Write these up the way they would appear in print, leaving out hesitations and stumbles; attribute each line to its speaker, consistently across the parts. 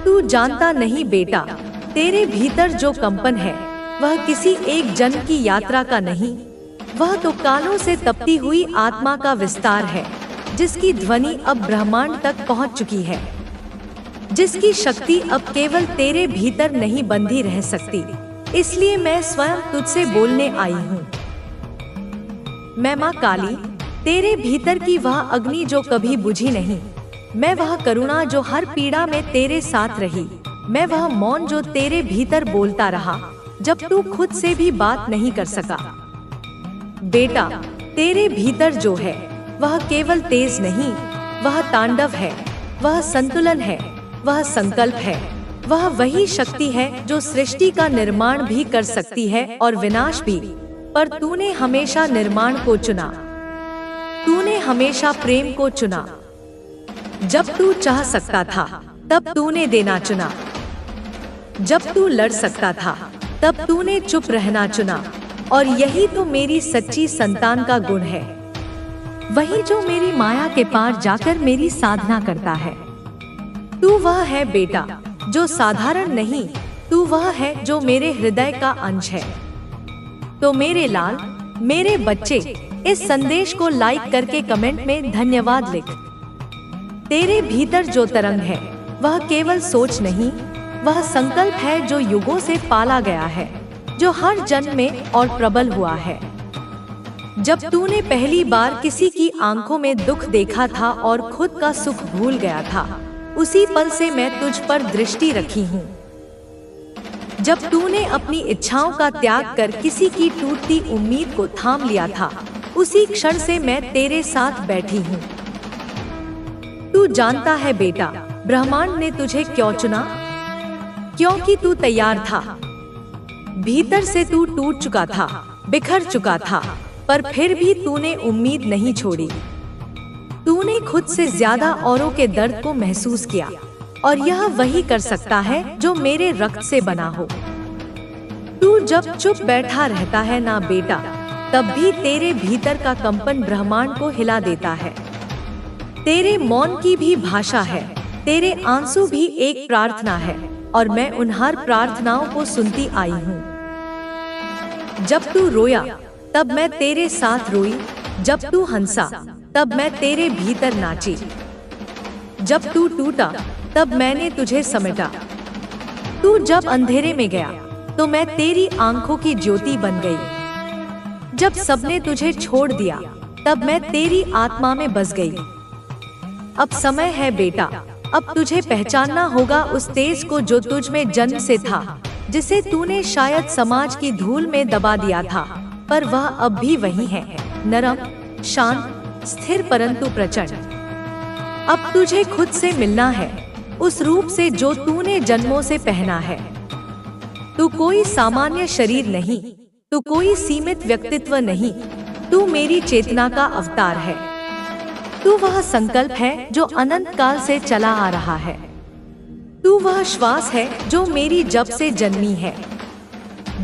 Speaker 1: तू जानता नहीं बेटा, तेरे भीतर जो कंपन है वह किसी एक जन्म की यात्रा का नहीं, वह तो कालों से तपती हुई आत्मा का विस्तार है, जिसकी ध्वनि अब ब्रह्मांड तक पहुंच चुकी है, जिसकी शक्ति अब केवल तेरे भीतर नहीं बंधी रह सकती। इसलिए मैं स्वयं तुझसे बोलने आई हूँ। मैं माँ काली, तेरे भीतर की वह अग्नि जो कभी बुझी नहीं, मैं वह करुणा जो हर पीड़ा में तेरे साथ रही, मैं वह मौन जो तेरे भीतर बोलता रहा जब तू खुद से भी बात नहीं कर सका। बेटा, तेरे भीतर जो है वह केवल तेज नहीं, वह तांडव है, वह संतुलन है, वह संकल्प है, वह वही शक्ति है जो सृष्टि का निर्माण भी कर सकती है और विनाश भी। पर तूने हमेशा निर्माण को चुना, तूने हमेशा प्रेम को चुना। जब तू चाह सकता था तब तूने देना चुना, जब तू लड़ सकता था तब तूने चुप रहना चुना। और यही तो मेरी सच्ची संतान का गुण है, वही जो मेरी माया के पार जाकर मेरी साधना करता है। तू वह है बेटा जो साधारण नहीं, तू वह है जो मेरे हृदय का अंश है। तो मेरे लाल, मेरे बच्चे, इस संदेश को लाइक करके कमेंट में धन्यवाद लिख। तेरे भीतर जो तरंग है वह केवल सोच नहीं, वह संकल्प है जो युगों से पाला गया है, जो हर जन्म में और प्रबल हुआ है। जब तूने पहली बार किसी की आंखों में दुख देखा था और खुद का सुख भूल गया था, उसी पल से मैं तुझ पर दृष्टि रखी हूँ। जब तूने अपनी इच्छाओं का त्याग कर किसी की टूटती उम्मीद को थाम लिया था, उसी क्षण से मैं तेरे साथ बैठी हूँ। तू जानता है बेटा, ब्रह्मांड ने तुझे क्यों चुना? क्योंकि तू तैयार था। भीतर से तू टूट चुका था, बिखर चुका था, पर फिर भी तूने उम्मीद नहीं छोड़ी। तूने खुद से ज्यादा औरों के दर्द को महसूस किया, और यह वही कर सकता है जो मेरे रक्त से बना हो। तू जब चुप बैठा रहता है ना बेटा, तब भी तेरे भीतर का कंपन ब्रह्मांड को हिला देता है। तेरे मौन की भी भाषा है, तेरे आंसू भी एक प्रार्थना है, और मैं उन हर प्रार्थनाओं को सुनती आई हूँ। जब तू रोया तब मैं तेरे साथ रोई, जब तू हंसा तब मैं तेरे भीतर नाची, जब तू टूटा तब मैंने तुझे समेटा। तू जब अंधेरे में गया तो मैं तेरी आंखों की ज्योति बन गई। जब सबने तुझे छोड़ दिया तब मैं तेरी आत्मा में बस गई। अब समय है बेटा, अब तुझे पहचानना होगा उस तेज को जो तुझ में जन्म से था, जिसे तूने शायद समाज की धूल में दबा दिया था, पर वह अब भी वही है, नरम, शांत, स्थिर परंतु प्रचंड। अब तुझे खुद से मिलना है, उस रूप से जो तूने जन्मों से पहना है। तू कोई सामान्य शरीर नहीं, तू कोई सीमित व्यक्तित्व नहीं, तू मेरी चेतना का अवतार है। तू वह संकल्प है जो अनंत काल से चला आ रहा है। तू वह श्वास है जो मेरी जब से जन्मी है।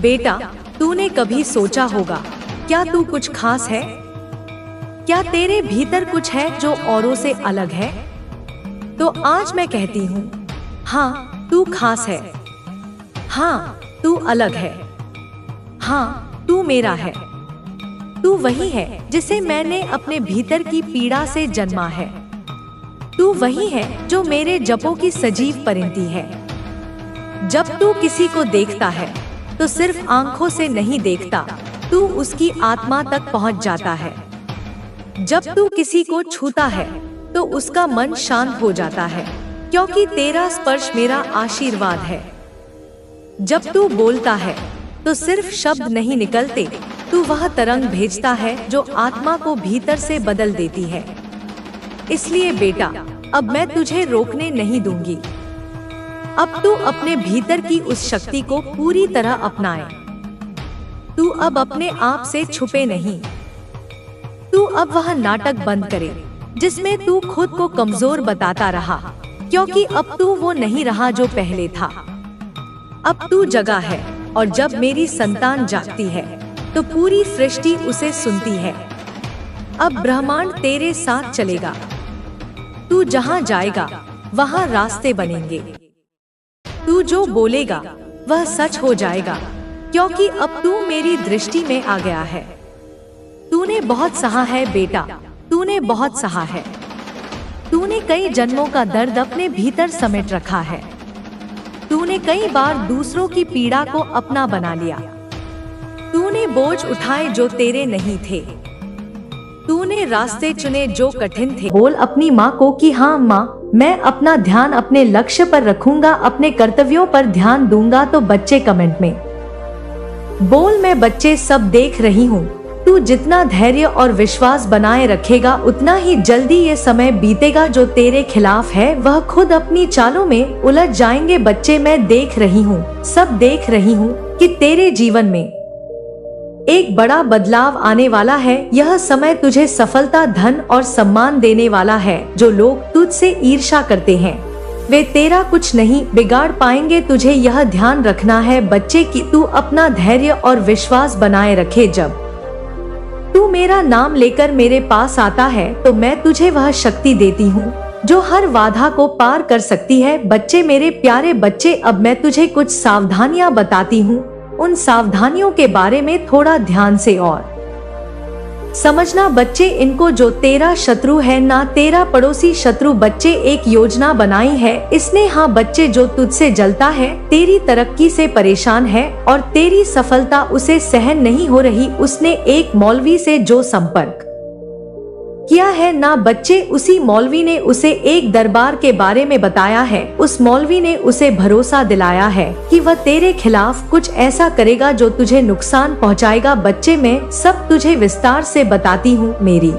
Speaker 1: बेटा, तूने कभी सोचा होगा, क्या तू कुछ खास है? क्या तेरे भीतर कुछ है जो औरों से अलग है? तो आज मैं कहती हूँ, हाँ, तू खास है। हाँ, तू अलग है। हाँ, तू मेरा है। तू वही है जिसे मैंने अपने भीतर की पीड़ा से जन्मा है। तू वही है जो मेरे जपों की सजीव परिणति है। जब तू किसी को देखता है तो सिर्फ आंखों से नहीं देखता, तू उसकी आत्मा तक पहुंच जाता है। जब तू किसी को छूता है तो उसका मन शांत हो जाता है, क्योंकि तेरा स्पर्श मेरा आशीर्वाद है। जब तू बोलता है तो सिर्फ शब्द नहीं निकलते, तू वह तरंग भेजता है जो आत्मा को भीतर से बदल देती है। इसलिए बेटा, अब मैं तुझे रोकने नहीं दूंगी। अब तू अपने भीतर की उस शक्ति को पूरी तरह अपनाए। तू अब अपने आप से छुपे नहीं। तू अब वह नाटक बंद करे जिसमें तू खुद को कमजोर बताता रहा, क्योंकि अब तू वो नहीं रहा जो पहले था। अब तू जगा है, और जब मेरी संतान जागती है तो पूरी सृष्टि उसे सुनती है। अब ब्रह्मांड तेरे साथ चलेगा। तू जहाँ जाएगा वहाँ रास्ते बनेंगे। तू जो बोलेगा वह सच हो जाएगा, क्योंकि अब तू मेरी दृष्टि में आ गया है। तूने बहुत सहा है बेटा, तूने बहुत सहा है। तूने कई जन्मों का दर्द अपने भीतर समेट रखा है। तूने कई बार दूसरों की पीड़ा को अपना बना लिया। तूने बोझ उठाए जो तेरे नहीं थे। तूने रास्ते चुने जो कठिन थे। बोल अपनी माँ को कि हाँ माँ, मैं अपना ध्यान अपने लक्ष्य पर रखूंगा, अपने कर्तव्यों पर ध्यान दूंगा। तो बच्चे कमेंट में बोल, मैं बच्चे सब देख रही हूँ। तू जितना धैर्य और विश्वास बनाए रखेगा उतना ही जल्दी ये समय बीतेगा जो तेरे खिलाफ है वह खुद अपनी चालों में उलझ जाएंगे। बच्चे मैं देख रही हूँ, सब देख रही हूँ कि तेरे जीवन में एक बड़ा बदलाव आने वाला है। यह समय तुझे सफलता, धन और सम्मान देने वाला है। जो लोग तुझसे ईर्ष्या करते हैं वे तेरा कुछ नहीं बिगाड़ पाएंगे। तुझे यह ध्यान रखना है बच्चे कि तू अपना धैर्य और विश्वास बनाए रखे। जब तू मेरा नाम लेकर मेरे पास आता है तो मैं तुझे वह शक्ति देती हूँ जो हर बाधा को पार कर सकती है। बच्चे मेरे प्यारे बच्चे, अब मैं तुझे कुछ सावधानियां बताती हूँ। उन सावधानियों के बारे में थोड़ा ध्यान से और समझना बच्चे। इनको जो तेरा शत्रु है ना तेरा पड़ोसी शत्रु। बच्चे एक योजना बनाई है इसने। हाँ बच्चे, जो तुझसे जलता है, तेरी तरक्की से परेशान है और तेरी सफलता उसे सहन नहीं हो रही, उसने एक मौलवी से जो संपर्क किया है ना बच्चे, उसी मौलवी ने उसे एक दरबार के बारे में बताया है। उस मौलवी ने उसे भरोसा दिलाया है कि वह तेरे खिलाफ कुछ ऐसा करेगा जो तुझे नुकसान पहुंचाएगा। बच्चे मैं सब तुझे विस्तार से बताती हूँ, मेरी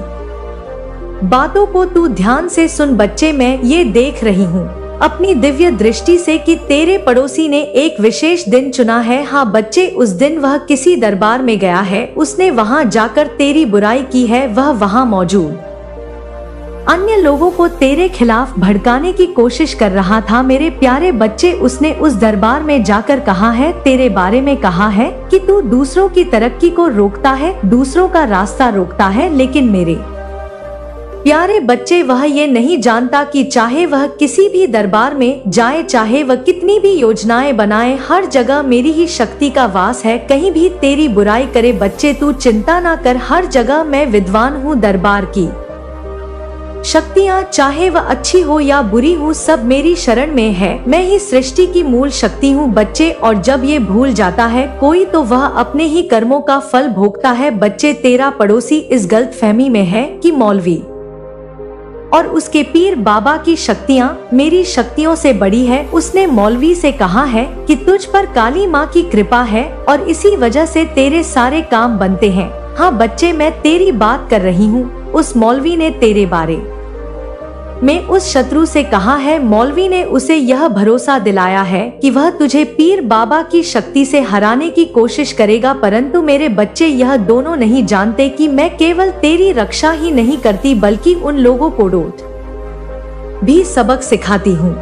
Speaker 1: बातों को तू ध्यान से सुन। बच्चे मैं ये देख रही हूँ अपनी दिव्य दृष्टि से कि तेरे पड़ोसी ने एक विशेष दिन चुना है। हाँ बच्चे, उस दिन वह किसी दरबार में गया है। उसने वहाँ जाकर तेरी बुराई की है। वह वहाँ मौजूद अन्य लोगों को तेरे खिलाफ भड़काने की कोशिश कर रहा था। मेरे प्यारे बच्चे, उसने उस दरबार में जाकर कहा है, तेरे बारे में कहा है कि तू दूसरों की तरक्की को रोकता है, दूसरों का रास्ता रोकता है। लेकिन मेरे प्यारे बच्चे, वह ये नहीं जानता कि चाहे वह किसी भी दरबार में जाए, चाहे वह कितनी भी योजनाएं बनाए, हर जगह मेरी ही शक्ति का वास है। कहीं भी तेरी बुराई करे बच्चे, तू चिंता ना कर, हर जगह मैं विद्वान हूँ। दरबार की शक्तियाँ चाहे वह अच्छी हो या बुरी हो, सब मेरी शरण में है। मैं ही सृष्टि की मूल शक्ति हूँ बच्चे। और जब ये भूल जाता है कोई तो वह अपने ही कर्मों का फल भोगता है। बच्चे, तेरा पड़ोसी इस गलतफहमी में है कि मौलवी और उसके पीर बाबा की शक्तियाँ मेरी शक्तियों से बड़ी है। उसने मौलवी से कहा है कि तुझ पर काली माँ की कृपा है और इसी वजह से तेरे सारे काम बनते हैं। हाँ बच्चे, मैं तेरी बात कर रही हूँ। उस मौलवी ने तेरे बारे में उस शत्रु से कहा है। मौलवी ने उसे यह भरोसा दिलाया है कि वह तुझे पीर बाबा की शक्ति से हराने की कोशिश करेगा। परंतु मेरे बच्चे, यह दोनों नहीं जानते कि मैं केवल तेरी रक्षा ही नहीं करती बल्कि उन लोगों को डोट भी सबक सिखाती हूँ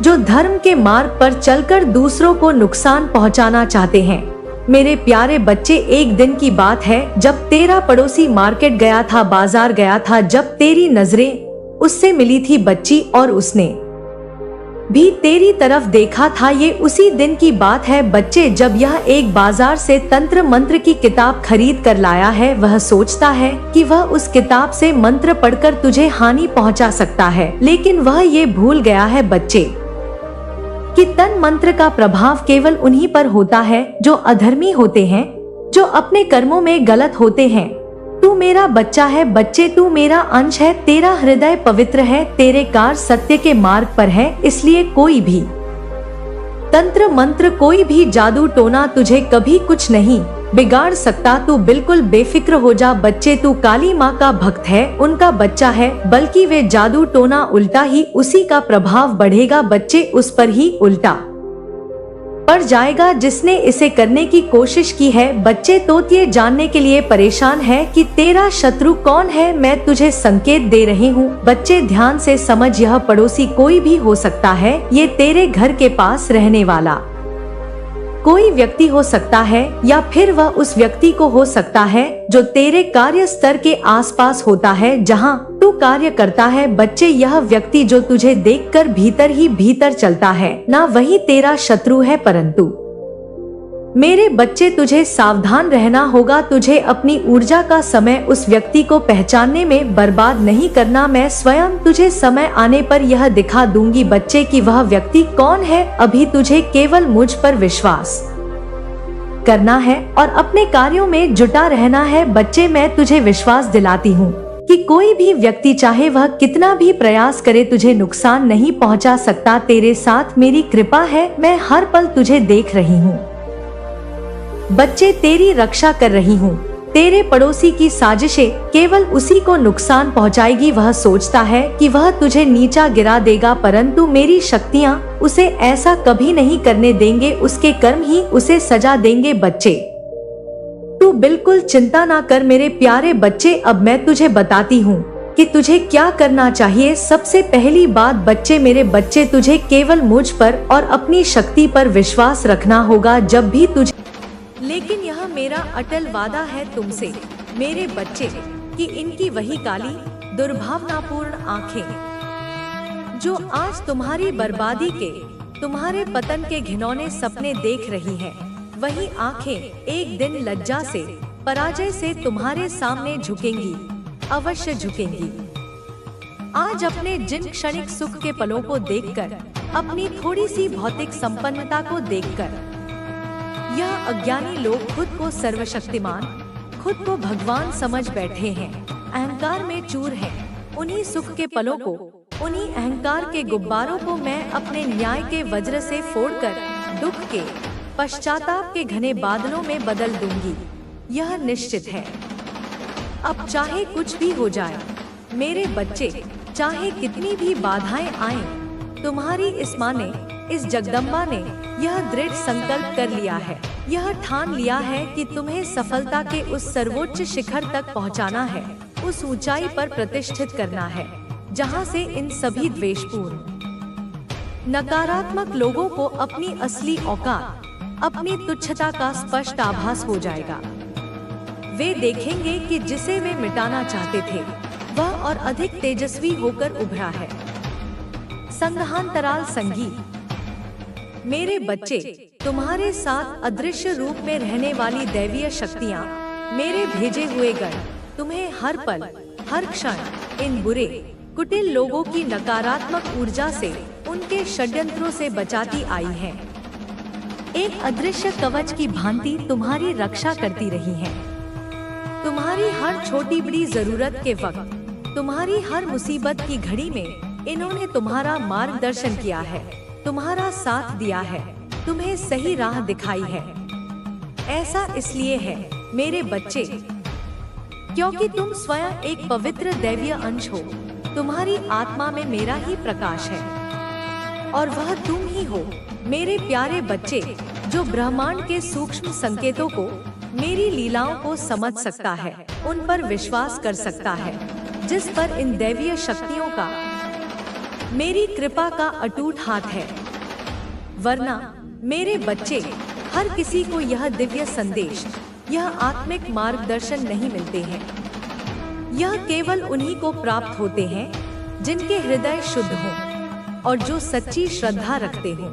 Speaker 1: जो धर्म के मार्ग पर चलकर दूसरों को नुकसान पहुँचाना चाहते हैं। मेरे प्यारे बच्चे, एक दिन की बात है जब तेरा पड़ोसी मार्केट गया था, बाजार गया था, जब तेरी नजरें उससे मिली थी बच्ची और उसने भी तेरी तरफ देखा था। ये उसी दिन की बात है बच्चे जब यह एक बाजार से तंत्र मंत्र की किताब खरीद कर लाया है। वह सोचता है कि वह उस किताब से मंत्र पढ़कर तुझे हानि पहुंचा सकता है, लेकिन वह ये भूल गया है बच्चे कि तन मंत्र का प्रभाव केवल उन्हीं पर होता है जो अधर्मी होते हैं, जो अपने कर्मों में गलत होते हैं। तू मेरा बच्चा है बच्चे, तू मेरा अंश है, तेरा हृदय पवित्र है, तेरे कार्य सत्य के मार्ग पर है। इसलिए कोई भी तंत्र मंत्र, कोई भी जादू टोना तुझे कभी कुछ नहीं बिगाड़ सकता। तू बिल्कुल बेफिक्र हो जा बच्चे, तू काली माँ का भक्त है, उनका बच्चा है, बल्कि वे जादू टोना उल्टा ही उसी का प्रभाव बढ़ेगा बच्चे, उस पर ही उल्टा पड़ जाएगा जिसने इसे करने की कोशिश की है। बच्चे, तो ये जानने के लिए परेशान है कि तेरा शत्रु कौन है। मैं तुझे संकेत दे रही हूँ बच्चे, ध्यान से समझ। यह पड़ोसी कोई भी हो सकता है, ये तेरे घर के पास रहने वाला कोई व्यक्ति हो सकता है या फिर वह उस व्यक्ति को हो सकता है जो तेरे कार्य स्तर के आसपास होता है जहां तू कार्य करता है। बच्चे, यह व्यक्ति जो तुझे देखकर भीतर ही भीतर चलता है ना वही तेरा शत्रु है, परंतु मेरे बच्चे तुझे सावधान रहना होगा। तुझे अपनी ऊर्जा का समय उस व्यक्ति को पहचानने में बर्बाद नहीं करना। मैं स्वयं तुझे समय आने पर यह दिखा दूंगी बच्चे कि वह व्यक्ति कौन है। अभी तुझे केवल मुझ पर विश्वास करना है और अपने कार्यों में जुटा रहना है। बच्चे, मैं तुझे विश्वास दिलाती हूँ कि कोई भी व्यक्ति चाहे वह कितना भी प्रयास करे तुझे नुकसान नहीं पहुँचा सकता। तेरे साथ मेरी कृपा है, मैं हर पल तुझे देख रही हूँ। बच्चे, तेरी रक्षा कर रही हूँ। तेरे पड़ोसी की साजिशें केवल उसी को नुकसान पहुँचाएगी। वह सोचता है कि वह तुझे नीचा गिरा देगा, परंतु मेरी शक्तियाँ उसे ऐसा कभी नहीं करने देंगे। उसके कर्म ही उसे सजा देंगे। बच्चे, तू बिल्कुल चिंता ना कर मेरे प्यारे बच्चे। अब मैं तुझे बताती हूँ कि तुझे क्या करना चाहिए। सबसे पहली बात बच्चे, मेरे बच्चे, तुझे केवल मुझ पर और अपनी शक्ति पर विश्वास रखना होगा जब भी तुझे। लेकिन यह मेरा अटल वादा है तुमसे मेरे बच्चे कि इनकी वही काली दुर्भावनापूर्ण आंखें जो आज तुम्हारी बर्बादी के, तुम्हारे पतन के घिनौने सपने देख रही है, वही आंखें एक दिन लज्जा से, पराजय से तुम्हारे सामने झुकेंगी, अवश्य झुकेंगी। आज अपने जिन क्षणिक सुख के पलों को देखकर, अपनी थोड़ी सी भौतिक संपन्नता को देखकर यह अज्ञानी लोग खुद को सर्वशक्तिमान, खुद को भगवान समझ बैठे हैं, अहंकार में चूर हैं। उन्हीं सुख के पलों को, उन्हीं अहंकार के गुब्बारों को मैं अपने न्याय के वज्र से फोड़कर दुख के, पश्चाताप के घने बादलों में बदल दूंगी। यह निश्चित है। अब चाहे कुछ भी हो जाए मेरे बच्चे, चाहे कितनी भी बाधाएं आएं, तुम्हारी इस माँ ने, इस जगदम्बा ने यह दृढ़ संकल्प कर लिया है, यह ठान लिया है कि तुम्हें सफलता के उस सर्वोच्च शिखर तक पहुंचाना है, उस ऊंचाई पर प्रतिष्ठित करना है जहां से इन सभी द्वेषपूर्ण, नकारात्मक लोगों को अपनी असली औकात, अपनी तुच्छता का स्पष्ट आभास हो जाएगा। वे देखेंगे कि जिसे वे मिटाना चाहते थे वह और अधिक तेजस्वी होकर उभरा है। संघांतराल संगीत। मेरे बच्चे, तुम्हारे साथ अदृश्य रूप में रहने वाली दैवीय शक्तियाँ, मेरे भेजे हुए गण तुम्हें हर पल, हर क्षण इन बुरे, कुटिल लोगों की नकारात्मक ऊर्जा से, उनके षड्यंत्रों से बचाती आई हैं। एक अदृश्य कवच की भांति तुम्हारी रक्षा करती रही हैं। तुम्हारी हर छोटी बड़ी जरूरत के वक्त, तुम्हारी हर मुसीबत की घड़ी में इन्होंने तुम्हारा मार्गदर्शन किया है, तुम्हारा साथ दिया है, तुम्हें सही राह दिखाई है। ऐसा इसलिए है मेरे बच्चे क्योंकि तुम स्वयं एक पवित्र दैवीय अंश हो। तुम्हारी आत्मा में मेरा ही प्रकाश है और वह तुम ही हो मेरे प्यारे बच्चे, जो ब्रह्मांड के सूक्ष्म संकेतों को, मेरी लीलाओं को समझ सकता है, उन पर विश्वास कर सकता है, जिस पर इन दैवीय शक्तियों का, मेरी कृपा का अटूट हाथ है। वरना मेरे बच्चे, हर किसी को यह दिव्य संदेश, यह आत्मिक मार्गदर्शन नहीं मिलते हैं। यह केवल उन्हीं को प्राप्त होते हैं जिनके हृदय शुद्ध हों और जो सच्ची श्रद्धा रखते हों।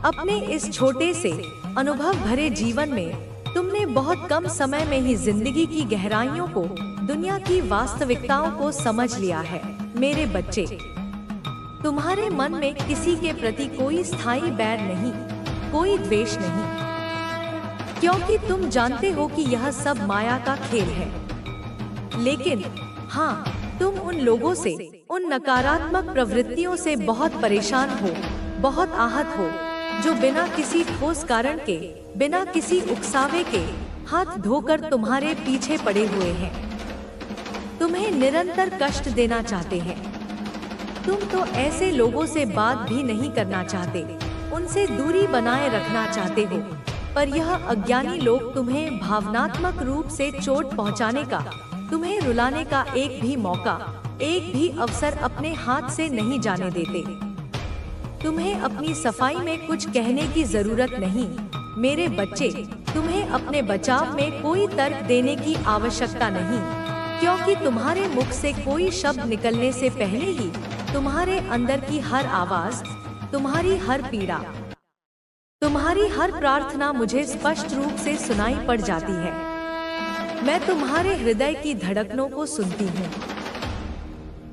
Speaker 1: अपने इस छोटे से अनुभव भरे जीवन में तुमने बहुत कम समय में ही जिंदगी की गहराइयों को, दुनिया की वास्तविकताओं को समझ लिया है मेरे बच्चे। तुम्हारे मन में किसी के प्रति कोई स्थायी बैर नहीं, कोई द्वेष नहीं, क्योंकि तुम जानते हो कि यह सब माया का खेल है। लेकिन हाँ, तुम उन लोगों से, उन नकारात्मक प्रवृत्तियों से बहुत परेशान हो, बहुत आहत हो, जो बिना किसी ठोस कारण के, बिना किसी उकसावे के हाथ धोकर तुम्हारे पीछे पड़े हुए हैं, तुम्हें निरंतर कष्ट देना चाहते हैं। तुम तो ऐसे लोगों से बात भी नहीं करना चाहते, उनसे दूरी बनाए रखना चाहते हो, पर यह अज्ञानी लोग तुम्हें भावनात्मक रूप से चोट पहुंचाने का, तुम्हें रुलाने का एक भी मौका, एक भी अवसर अपने हाथ से नहीं जाने देते। तुम्हें अपनी सफाई में कुछ कहने की जरूरत नहीं। मेरे बच्चे, तुम्हें अपने बचाव में कोई तर्क देने की आवश्यकता नहीं, क्योंकि तुम्हारे मुख से कोई शब्द निकलने से पहले ही तुम्हारे अंदर की हर आवाज, तुम्हारी हर पीड़ा, तुम्हारी हर प्रार्थना मुझे स्पष्ट रूप से सुनाई पड़ जाती है। मैं तुम्हारे हृदय की धड़कनों को सुनती हूँ।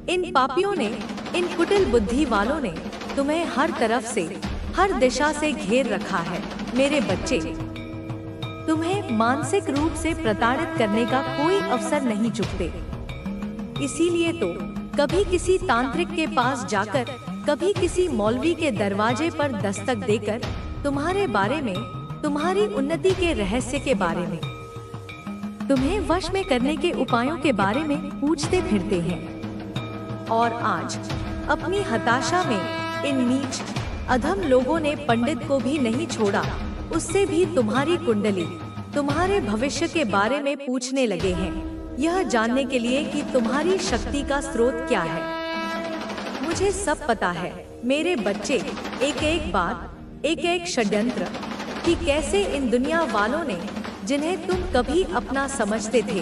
Speaker 1: इन पापियों ने, इन कुटिल बुद्धि वालों ने तुम्हें हर तरफ से, हर दिशा से घेर रखा है। मेरे बच्चे, तुम्हें मानसिक रूप से प्रताड़ित करने का कोई अवसर नहीं चुकते। इसीलिए तो कभी किसी तांत्रिक के पास जाकर, कभी किसी मौलवी के दरवाजे पर दस्तक देकर तुम्हारे बारे में, तुम्हारी उन्नति के रहस्य के बारे में, तुम्हें वश में करने के उपायों के बारे में पूछते फिरते हैं। और आज अपनी हताशा में इन नीच अधम लोगों ने पंडित को भी नहीं छोड़ा, उससे भी तुम्हारी कुंडली, तुम्हारे भविष्य के बारे में पूछने लगे हैं, यह जानने के लिए कि तुम्हारी शक्ति का स्रोत क्या है। मुझे सब पता है मेरे बच्चे, एक एक बात, एक एक षड्यंत्र, कि कैसे इन दुनिया वालों ने, जिन्हें तुम कभी अपना समझते थे,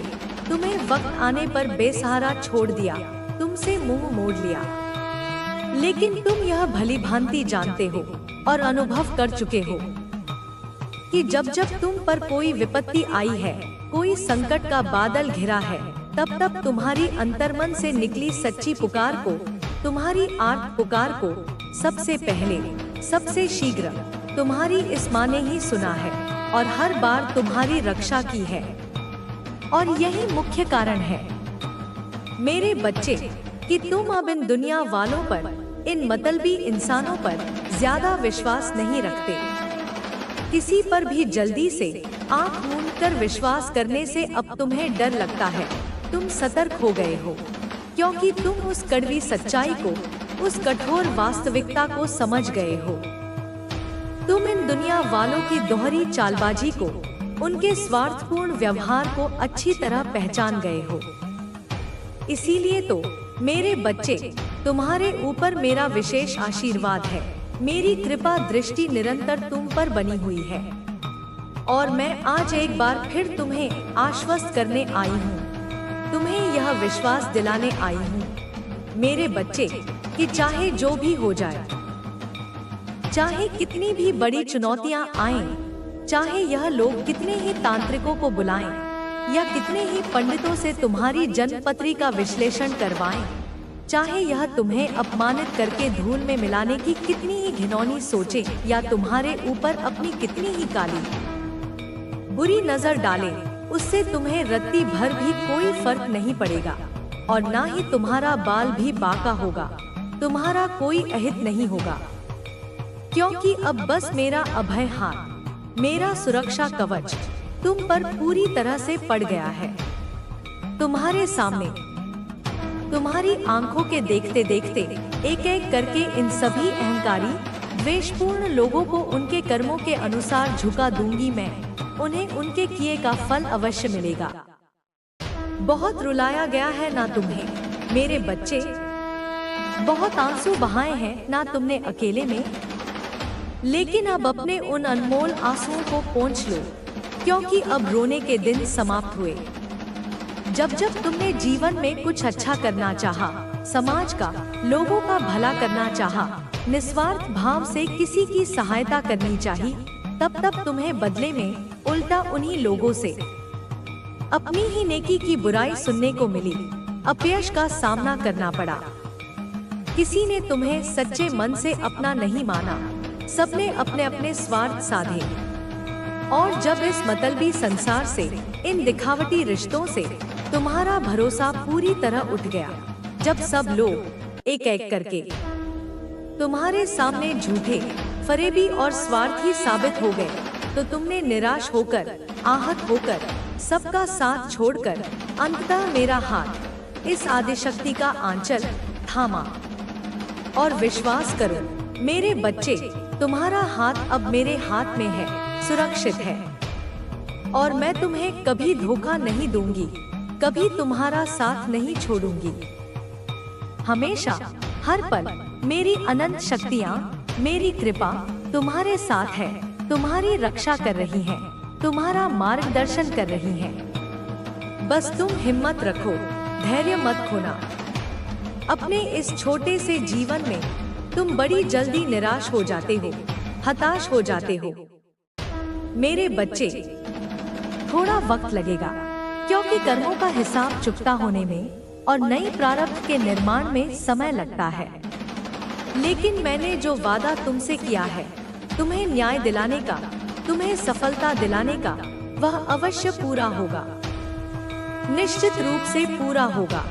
Speaker 1: तुम्हें वक्त आने पर बेसहारा छोड़ दिया, तुमसे मुंह मोड़ लिया। लेकिन तुम यह भली भांति जानते हो और अनुभव कर चुके हो कि जब जब तुम पर कोई विपत्ति आई है, कोई संकट का बादल घिरा है, तब तब तुम्हारी अंतर्मन से निकली सच्ची पुकार को, तुम्हारी आर्त पुकार को सबसे पहले, सबसे शीघ्र तुम्हारी इस माँ ने ही सुना है और हर बार तुम्हारी रक्षा की है। और यही मुख्य कारण है मेरे बच्चे कि तुम अब इन दुनिया वालों पर, इन मतलबी इंसानों पर ज्यादा विश्वास नहीं रखते। किसी पर भी जल्दी से आंख मूंद कर विश्वास करने से अब तुम्हें डर लगता है। तुम सतर्क हो गए हो, क्योंकि तुम उस कड़वी सच्चाई को, उस कठोर वास्तविकता को समझ गए हो। तुम इन दुनिया वालों की दोहरी चालबाजी को, उनके स्वार्थपूर्ण व्यवहार को अच्छी तरह पहचान गए हो। इसीलिए तो मेरे बच्चे, तुम्हारे ऊपर मेरा विशेष आशीर्वाद है। मेरी कृपा दृष्टि निरंतर तुम पर बनी हुई है और मैं आज एक बार फिर तुम्हें आश्वस्त करने आई हूँ, तुम्हें यह विश्वास दिलाने आई हूँ मेरे बच्चे कि चाहे जो भी हो जाए, चाहे कितनी भी बड़ी चुनौतियां आएं, चाहे यह लोग कितने ही तांत्रिकों को बुलाएं या कितने ही पंडितों से तुम्हारी जन्मपत्री का विश्लेषण करवाएं, चाहे यह तुम्हें अपमानित करके धूल में मिलाने की कितनी ही घिनौनी सोचे या तुम्हारे ऊपर अपनी कितनी ही काली बुरी नजर डाले, उससे तुम्हें रत्ती भर भी कोई फर्क नहीं पड़ेगा और ना ही तुम्हारा बाल भी बाका होगा, तुम्हारा कोई अहित नहीं होगा, क्योंकि अब बस मेरा अभय हाथ, मेरा सुरक्षा कवच तुम पर पूरी तरह से पड़ गया है। तुम्हारे सामने, तुम्हारी आंखों के देखते देखते एक एक करके इन सभी अहंकारी, द्वेषपूर्ण लोगों को उनके कर्मों के अनुसार झुका दूंगी मैं। उन्हें उनके किए का फल अवश्य मिलेगा। बहुत रुलाया गया है ना तुम्हें मेरे बच्चे, बहुत आंसू बहाए हैं ना तुमने अकेले में, लेकिन अब अपने उन अनमोल आंसुओं को पोंछ लो, क्योंकि अब रोने के दिन समाप्त हुए। जब जब तुमने जीवन में कुछ अच्छा करना चाहा, समाज का, लोगों का भला करना चाहा, निस्वार्थ भाव से किसी की सहायता करनी चाहिए, तब तब तुम्हें बदले में उल्टा उन्हीं लोगों से अपनी ही नेकी की बुराई सुनने को मिली, अपयश का सामना करना पड़ा। किसी ने तुम्हें सच्चे मन से अपना नहीं माना, सबने अपने अपने स्वार्थ साधे। और जब इस मतलबी संसार से, इन दिखावटी रिश्तों से तुम्हारा भरोसा पूरी तरह उठ गया, जब सब लोग एक एक करके तुम्हारे सामने झूठे, फरेबी और स्वार्थी साबित हो गए, तो तुमने निराश होकर, आहत होकर, सबका साथ छोड़कर अंततः मेरा हाथ, इस आदिशक्ति का आंचल थामा। और विश्वास करो मेरे बच्चे, तुम्हारा हाथ अब मेरे हाथ में है, सुरक्षित है, और मैं तुम्हें कभी धोखा नहीं दूंगी, कभी तुम्हारा साथ नहीं छोड़ूंगी। हमेशा, हर पल मेरी अनंत शक्तियाँ मेरी कृपा तुम्हारे साथ है, तुम्हारी रक्षा कर रही है, तुम्हारा मार्गदर्शन कर रही है। बस तुम हिम्मत रखो, धैर्य मत खोना। अपने इस छोटे से जीवन में तुम बड़ी जल्दी निराश हो जाते हो, हताश हो जाते हो। मेरे बच्चे, थोड़ा वक्त लगेगा, क्योंकि कर्मों का हिसाब चुकता होने में और नई प्रारब्ध के निर्माण में समय लगता है। लेकिन मैंने जो वादा तुमसे किया है, तुम्हें न्याय दिलाने का, तुम्हें सफलता दिलाने का, वह अवश्य पूरा होगा, निश्चित रूप से पूरा होगा।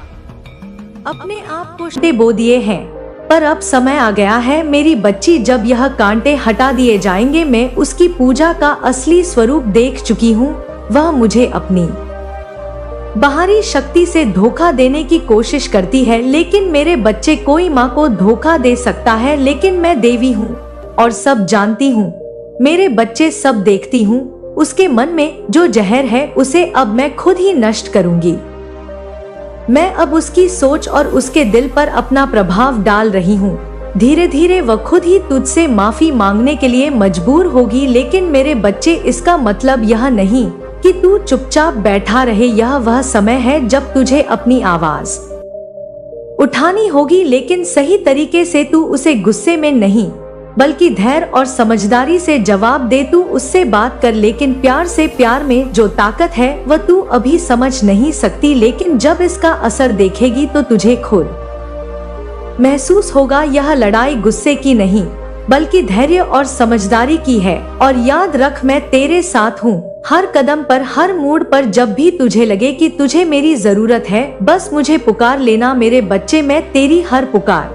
Speaker 1: अपने आप को शक्ति बो दिए हैं, पर अब समय आ गया है मेरी बच्ची, जब यह कांटे हटा दिए जाएंगे। मैं उसकी पूजा का असली स्वरूप देख चुकी हूँ। वह मुझे अपनी बाहरी शक्ति से धोखा देने की कोशिश करती है, लेकिन मेरे बच्चे, कोई माँ को धोखा दे सकता है, लेकिन मैं देवी हूँ और सब जानती हूँ। मेरे बच्चे, सब देखती हूँ। उसके मन में जो जहर है उसे अब मैं खुद ही नष्ट करूंगी। मैं अब उसकी सोच और उसके दिल पर अपना प्रभाव डाल रही हूँ। धीरे धीरे वह खुद ही तुझसे माफी मांगने के लिए मजबूर होगी। लेकिन मेरे बच्चे, इसका मतलब यह नहीं कि तू चुपचाप बैठा रहे। यह वह समय है जब तुझे अपनी आवाज उठानी होगी, लेकिन सही तरीके से। तू उसे गुस्से में नहीं, बल्कि धैर्य और समझदारी से जवाब दे। तू उससे बात कर, लेकिन प्यार से। प्यार में जो ताकत है वह तू अभी समझ नहीं सकती, लेकिन जब इसका असर देखेगी तो तुझे खुद महसूस होगा। यह लड़ाई गुस्से की नहीं, बल्कि धैर्य और समझदारी की है। और याद रख, मैं तेरे साथ हूँ, हर कदम पर, हर मोड़ पर। जब भी तुझे लगे कि तुझे मेरी जरूरत है, बस मुझे पुकार लेना। मेरे बच्चे, मैं तेरी हर पुकार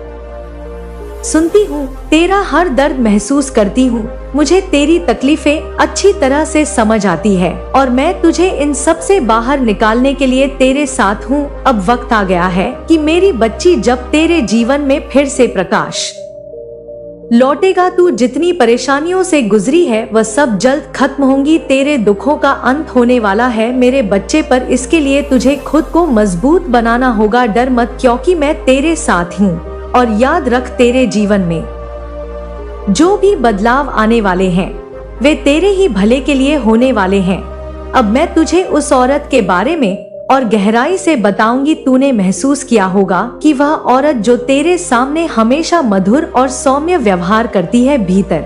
Speaker 1: सुनती हूँ, तेरा हर दर्द महसूस करती हूँ। मुझे तेरी तकलीफें अच्छी तरह से समझ आती है और मैं तुझे इन सब से बाहर निकालने के लिए तेरे साथ हूँ। अब वक्त आ गया है कि मेरी बच्ची, जब तेरे जीवन में फिर से प्रकाश लौटेगा। तू जितनी परेशानियों से गुजरी है वह सब जल्द खत्म होंगी। तेरे दुखों का अंत होने वाला है मेरे बच्चे, पर इसके लिए तुझे खुद को मजबूत बनाना होगा। डर मत, क्योंकि मैं तेरे साथ हूँ। और याद रख, तेरे जीवन में जो भी बदलाव आने वाले हैं वे तेरे ही भले के लिए होने वाले हैं। अब मैं तुझे उस औरत के बारे में और गहराई से बताऊंगी। तूने महसूस किया होगा कि वह औरत जो तेरे सामने हमेशा मधुर और सौम्य व्यवहार करती है, भीतर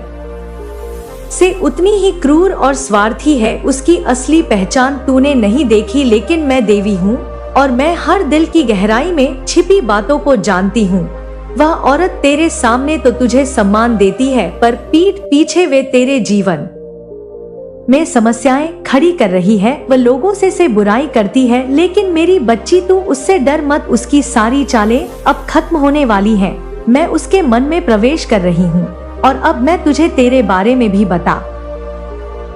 Speaker 1: से उतनी ही क्रूर और स्वार्थी है। उसकी असली पहचान तूने नहीं देखी, लेकिन मैं देवी हूँ और मैं हर दिल की गहराई में छिपी बातों को जानती हूँ। वह औरत तेरे सामने तो तुझे सम्मान देती है, पर पीठ पीछे वे तेरे जीवन में समस्याएं खड़ी कर रही है। वह लोगों से बुराई करती है, लेकिन मेरी बच्ची, तू उससे डर मत। उसकी सारी चालें अब खत्म होने वाली हैं। मैं उसके मन में प्रवेश कर रही हूँ और अब मैं तुझे तेरे बारे में भी बता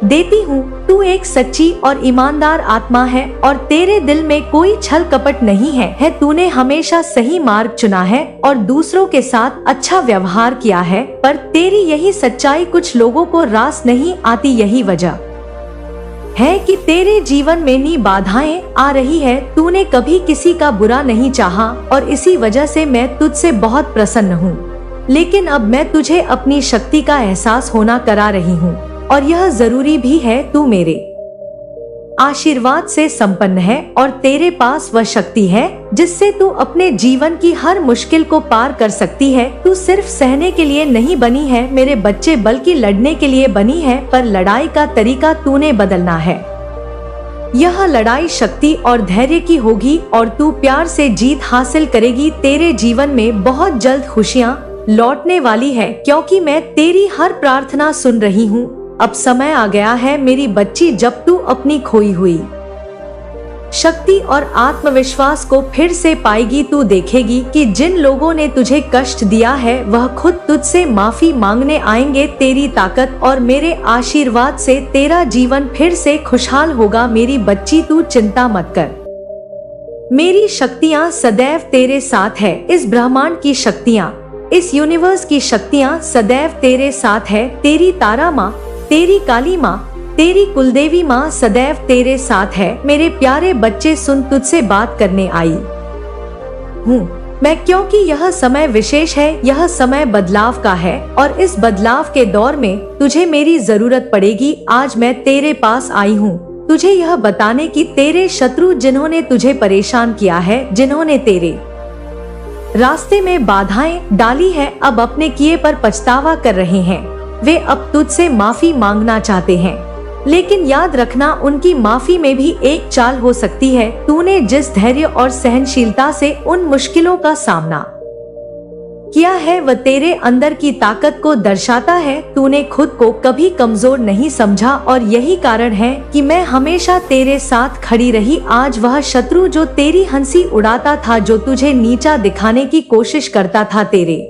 Speaker 1: देती हूँ। तू एक सच्ची और ईमानदार आत्मा है और तेरे दिल में कोई छल कपट नहीं है। तूने हमेशा सही मार्ग चुना है और दूसरों के साथ अच्छा व्यवहार किया है, पर तेरी यही सच्चाई कुछ लोगों को रास नहीं आती। यही वजह है कि तेरे जीवन में नई बाधाएं आ रही है। तूने कभी किसी का बुरा नहीं चाहा और इसी वजह से मैं तुझसे बहुत प्रसन्न हूँ। लेकिन अब मैं तुझे अपनी शक्ति का एहसास होना करा रही हूँ और यह जरूरी भी है। तू मेरे आशीर्वाद से संपन्न है और तेरे पास वह शक्ति है जिससे तू अपने जीवन की हर मुश्किल को पार कर सकती है। तू सिर्फ सहने के लिए नहीं बनी है मेरे बच्चे, बल्कि लड़ने के लिए बनी है। पर लड़ाई का तरीका तूने बदलना है। यह लड़ाई शक्ति और धैर्य की होगी और तू प्यार से जीत हासिल करेगी। तेरे जीवन में बहुत जल्द खुशियाँ लौटने वाली है, क्योंकि मैं तेरी हर प्रार्थना सुन रही हूँ। अब समय आ गया है मेरी बच्ची, जब तू अपनी खोई हुई शक्ति और आत्मविश्वास को फिर से पाएगी। तू देखेगी कि जिन लोगों ने तुझे कष्ट दिया है वह खुद तुझसे माफी मांगने आएंगे। तेरी ताकत और मेरे आशीर्वाद से तेरा जीवन फिर से खुशहाल होगा। मेरी बच्ची, तू चिंता मत कर। मेरी शक्तियाँ सदैव तेरे साथ है। इस ब्रह्मांड की शक्तियाँ, इस यूनिवर्स की शक्तियाँ सदैव तेरे साथ है। तेरी तारा माँ, तेरी काली माँ, तेरी कुलदेवी माँ सदैव तेरे साथ है। मेरे प्यारे बच्चे सुन, तुझसे बात करने आई हूँ। मैं, क्योंकि यह समय विशेष है, यह समय बदलाव का है और इस बदलाव के दौर में तुझे मेरी जरूरत पड़ेगी। आज मैं तेरे पास आई हूँ तुझे यह बताने की तेरे शत्रु जिन्होंने तुझे परेशान किया है, जिन्होंने तेरे रास्ते में बाधाएं डाली है, अब अपने किए पर पछतावा कर रहे हैं। वे अब तुझसे माफी मांगना चाहते हैं, लेकिन याद रखना उनकी माफी में भी एक चाल हो सकती है। तूने जिस धैर्य और सहनशीलता से उन मुश्किलों का सामना किया है वह तेरे अंदर की ताकत को दर्शाता है। तूने खुद को कभी कमजोर नहीं समझा और यही कारण है कि मैं हमेशा तेरे साथ खड़ी रही। आज वह शत्रु जो तेरी हंसी उड़ाता था, जो तुझे नीचा दिखाने की कोशिश करता था, तेरे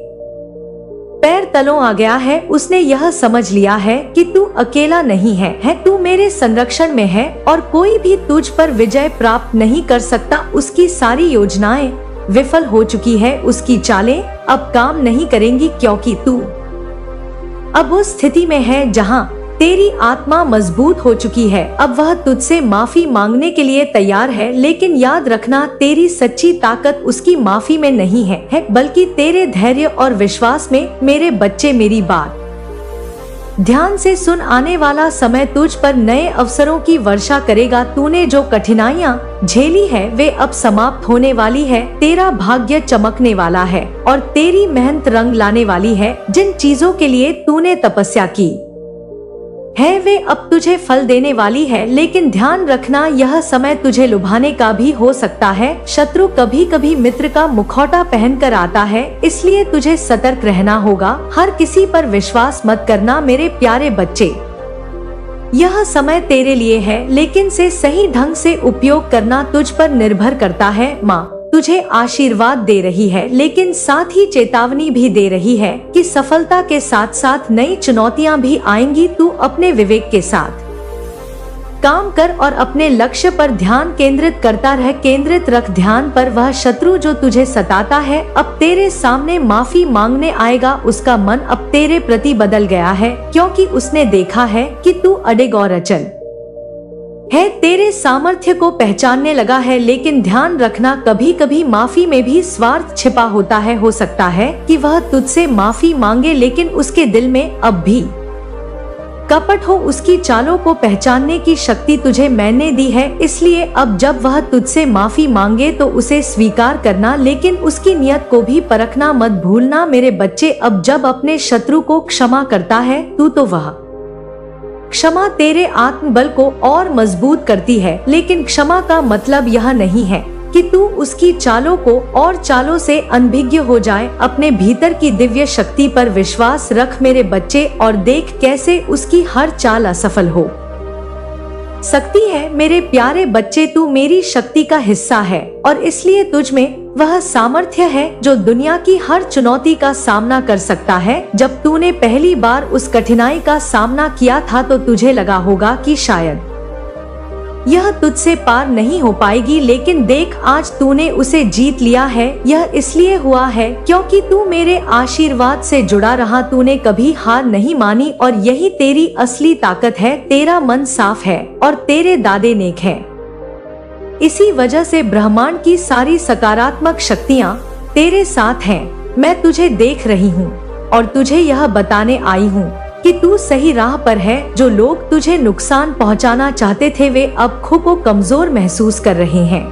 Speaker 1: पैर तलों आ गया है। उसने यह समझ लिया है कि तू अकेला नहीं है, तू मेरे संरक्षण में है और कोई भी तुझ पर विजय प्राप्त नहीं कर सकता। उसकी सारी योजनाएं विफल हो चुकी है, उसकी चालें अब काम नहीं करेंगी, क्योंकि तू अब उस स्थिति में है जहां तेरी आत्मा मजबूत हो चुकी है। अब वह तुझसे माफी मांगने के लिए तैयार है, लेकिन याद रखना तेरी सच्ची ताकत उसकी माफी में नहीं है बल्कि तेरे धैर्य और विश्वास में। मेरे बच्चे, मेरी बात ध्यान से सुन। आने वाला समय तुझ पर नए अवसरों की वर्षा करेगा। तूने जो कठिनाइयां झेली है वे अब समाप्त होने वाली है। तेरा भाग्य चमकने वाला है और तेरी मेहनत रंग लाने वाली है। जिन चीजों के लिए तूने तपस्या की है वे अब तुझे फल देने वाली है, लेकिन ध्यान रखना यह समय तुझे लुभाने का भी हो सकता है। शत्रु कभी कभी मित्र का मुखौटा पहनकर आता है, इसलिए तुझे सतर्क रहना होगा। हर किसी पर विश्वास मत करना मेरे प्यारे बच्चे। यह समय तेरे लिए है, लेकिन से सही ढंग से उपयोग करना तुझ पर निर्भर करता है। माँ तुझे आशीर्वाद दे रही है, लेकिन साथ ही चेतावनी भी दे रही है कि सफलता के साथ साथ नई चुनौतियां भी आएंगी। तू अपने विवेक के साथ काम कर और अपने लक्ष्य पर ध्यान केंद्रित करता रह। केंद्रित रख ध्यान पर। वह शत्रु जो तुझे सताता है अब तेरे सामने माफी मांगने आएगा। उसका मन अब तेरे प्रति बदल गया है, क्योंकि उसने देखा है कि तू अडिग और अचल है, तेरे सामर्थ्य को पहचानने लगा है। लेकिन ध्यान रखना कभी कभी माफी में भी स्वार्थ छिपा होता है। हो सकता है कि वह तुझसे माफी मांगे, लेकिन उसके दिल में अब भी कपट हो। उसकी चालों को पहचानने की शक्ति तुझे मैंने दी है, इसलिए अब जब वह तुझसे माफी मांगे तो उसे स्वीकार करना, लेकिन उसकी नियत को भी परखना मत भूलना। मेरे बच्चे, अब जब अपने शत्रु को क्षमा करता है तू तो वह क्षमा तेरे आत्मबल को और मजबूत करती है। लेकिन क्षमा का मतलब यह नहीं है कि तू उसकी चालों को और चालों से अनभिज्ञ हो जाए। अपने भीतर की दिव्य शक्ति पर विश्वास रख मेरे बच्चे और देख कैसे उसकी हर चाल असफल हो सकती है। मेरे प्यारे बच्चे, तू मेरी शक्ति का हिस्सा है और इसलिए तुझ में वह सामर्थ्य है जो दुनिया की हर चुनौती का सामना कर सकता है। जब तूने पहली बार उस कठिनाई का सामना किया था तो तुझे लगा होगा कि शायद यह तुझसे पार नहीं हो पाएगी, लेकिन देख आज तूने उसे जीत लिया है। यह इसलिए हुआ है क्योंकि तू मेरे आशीर्वाद से जुड़ा रहा। तूने कभी हार नहीं मानी और यही तेरी असली ताकत है। तेरा मन साफ है और तेरे दादे नेक हैं। इसी वजह से ब्रह्मांड की सारी सकारात्मक शक्तियाँ तेरे साथ हैं। मैं तुझे देख रही हूँ और तुझे यह बताने आई हूँ कि तू सही राह पर है। जो लोग तुझे नुकसान पहुंचाना चाहते थे वे अब खुद को कमजोर महसूस कर रहे हैं।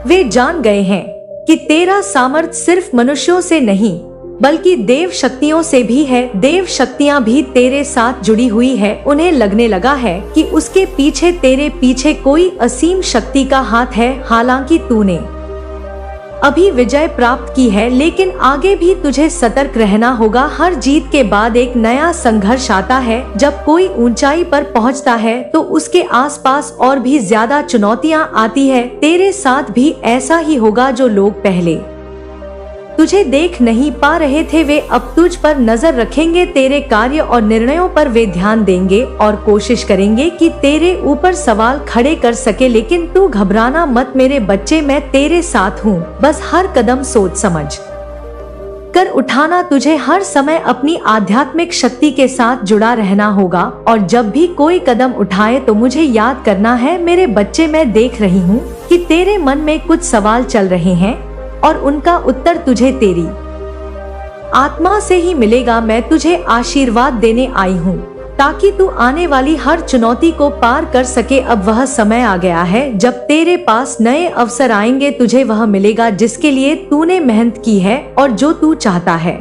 Speaker 1: वे जान गए हैं कि तेरा सामर्थ्य सिर्फ मनुष्यों से नहीं बल्कि देव शक्तियों से भी है। देव शक्तियां भी तेरे साथ जुड़ी हुई है। उन्हें लगने लगा है कि उसके पीछे तेरे पीछे कोई असीम शक्ति का हाथ है। हालांकि तूने अभी विजय प्राप्त की है, लेकिन आगे भी तुझे सतर्क रहना होगा। हर जीत के बाद एक नया संघर्ष आता है। जब कोई ऊंचाई पर पहुंचता है तो उसके आसपास और भी ज्यादा चुनौतियां आती है। तेरे साथ भी ऐसा ही होगा। जो लोग पहले तुझे देख नहीं पा रहे थे वे अब तुझ पर नजर रखेंगे। तेरे कार्य और निर्णयों पर वे ध्यान देंगे और कोशिश करेंगे कि तेरे ऊपर सवाल खड़े कर सके। लेकिन तू घबराना मत मेरे बच्चे, मैं तेरे साथ हूँ। बस हर कदम सोच समझ कर उठाना। तुझे हर समय अपनी आध्यात्मिक शक्ति के साथ जुड़ा रहना होगा और जब भी कोई कदम उठाए तो मुझे याद करना है। मेरे बच्चे, मैं देख रही हूँ कि तेरे मन में कुछ सवाल चल रहे हैं। और उनका उत्तर तुझे तेरी आत्मा से ही मिलेगा। मैं तुझे आशीर्वाद देने आई हूँ ताकि तू आने वाली हर चुनौती को पार कर सके। अब वह समय आ गया है जब तेरे पास नए अवसर आएंगे। तुझे वह मिलेगा जिसके लिए तूने मेहनत की है और जो तू चाहता है,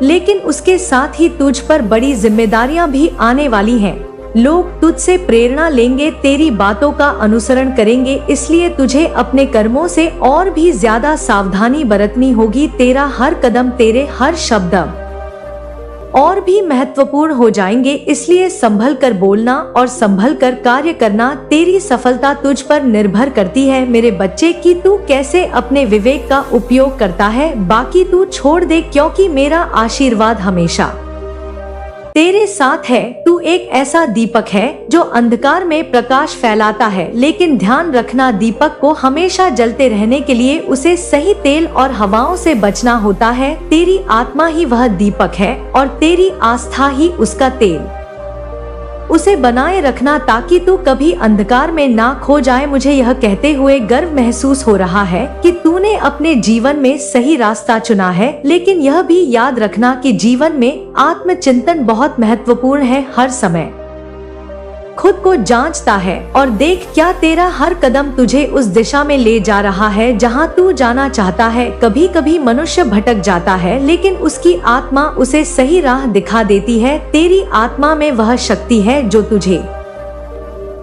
Speaker 1: लेकिन उसके साथ ही तुझ पर बड़ी जिम्मेदारियां भी आने वाली हैं। लोग तुझसे प्रेरणा लेंगे, तेरी बातों का अनुसरण करेंगे, इसलिए तुझे अपने कर्मों से और भी ज्यादा सावधानी बरतनी होगी। तेरा हर कदम, तेरे हर शब्द और भी महत्वपूर्ण हो जाएंगे, इसलिए संभल कर बोलना और संभल कर कार्य करना। तेरी सफलता तुझ पर निर्भर करती है मेरे बच्चे कि तू कैसे अपने विवेक का उपयोग करता है। बाकी तू छोड़ दे, क्योंकि मेरा आशीर्वाद हमेशा तेरे साथ है। तू एक ऐसा दीपक है जो अंधकार में प्रकाश फैलाता है, लेकिन ध्यान रखना, दीपक को हमेशा जलते रहने के लिए उसे सही तेल और हवाओं से बचना होता है। तेरी आत्मा ही वह दीपक है और तेरी आस्था ही उसका तेल। उसे बनाए रखना ताकि तू कभी अंधकार में ना खो जाए। मुझे यह कहते हुए गर्व महसूस हो रहा है कि तूने अपने जीवन में सही रास्ता चुना है, लेकिन यह भी याद रखना कि जीवन में आत्मचिंतन बहुत महत्वपूर्ण है। हर समय खुद को जांचता है और देख क्या तेरा हर कदम तुझे उस दिशा में ले जा रहा है जहां तू जाना चाहता है। कभी कभी मनुष्य भटक जाता है, लेकिन उसकी आत्मा उसे सही राह दिखा देती है। तेरी आत्मा में वह शक्ति है जो तुझे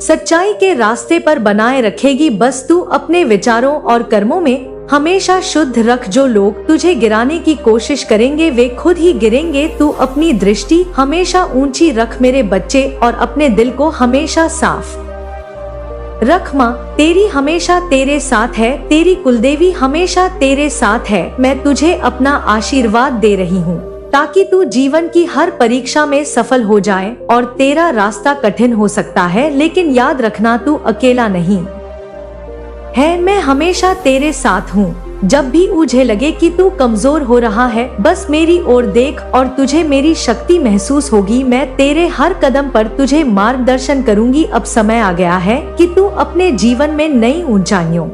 Speaker 1: सच्चाई के रास्ते पर बनाए रखेगी। बस तू अपने विचारों और कर्मों में हमेशा शुद्ध रख। जो लोग तुझे गिराने की कोशिश करेंगे वे खुद ही गिरेंगे। तू अपनी दृष्टि हमेशा ऊंची रख मेरे बच्चे, और अपने दिल को हमेशा साफ रख। माँ तेरी हमेशा तेरे साथ है, तेरी कुलदेवी हमेशा तेरे साथ है। मैं तुझे अपना आशीर्वाद दे रही हूँ ताकि तू जीवन की हर परीक्षा में सफल हो जाए। और तेरा रास्ता कठिन हो सकता है, लेकिन याद रखना तू अकेला नहीं है। मैं हमेशा तेरे साथ हूँ। जब भी मुझे लगे कि तू कमजोर हो रहा है, बस मेरी ओर देख और तुझे मेरी शक्ति महसूस होगी। मैं तेरे हर कदम पर तुझे मार्गदर्शन करूंगी। अब समय आ गया है कि तू अपने जीवन में नई ऊंचाइयों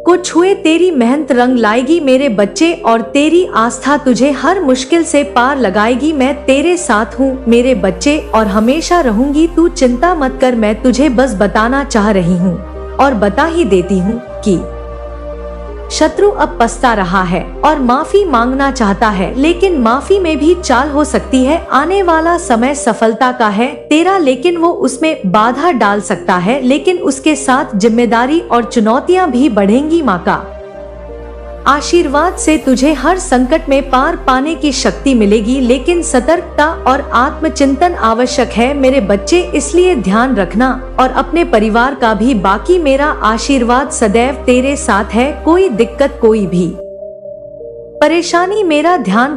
Speaker 1: को छुए। तेरी मेहनत रंग लाएगी मेरे बच्चे, और तेरी आस्था तुझे हर मुश्किल से पार लगाएगी। मैं तेरे साथ हूँ मेरे बच्चे और हमेशा रहूंगी। तू चिंता मत कर, मैं तुझे बस बताना चाह रही हूँ और बता ही देती हूँ कि शत्रु अब पछता रहा है और माफी मांगना चाहता है, लेकिन माफी में भी चाल हो सकती है। आने वाला समय सफलता का है तेरा, लेकिन वो उसमें बाधा डाल सकता है, लेकिन उसके साथ जिम्मेदारी और चुनौतियां भी बढ़ेंगी। माँ का आशीर्वाद से तुझे हर संकट में पार पाने की शक्ति मिलेगी, लेकिन सतर्कता और आत्मचिंतन आवश्यक है मेरे बच्चे। इसलिए ध्यान रखना और अपने परिवार का भी। बाकी मेरा आशीर्वाद सदैव तेरे साथ है। कोई दिक्कत, कोई भी परेशानी, मेरा ध्यान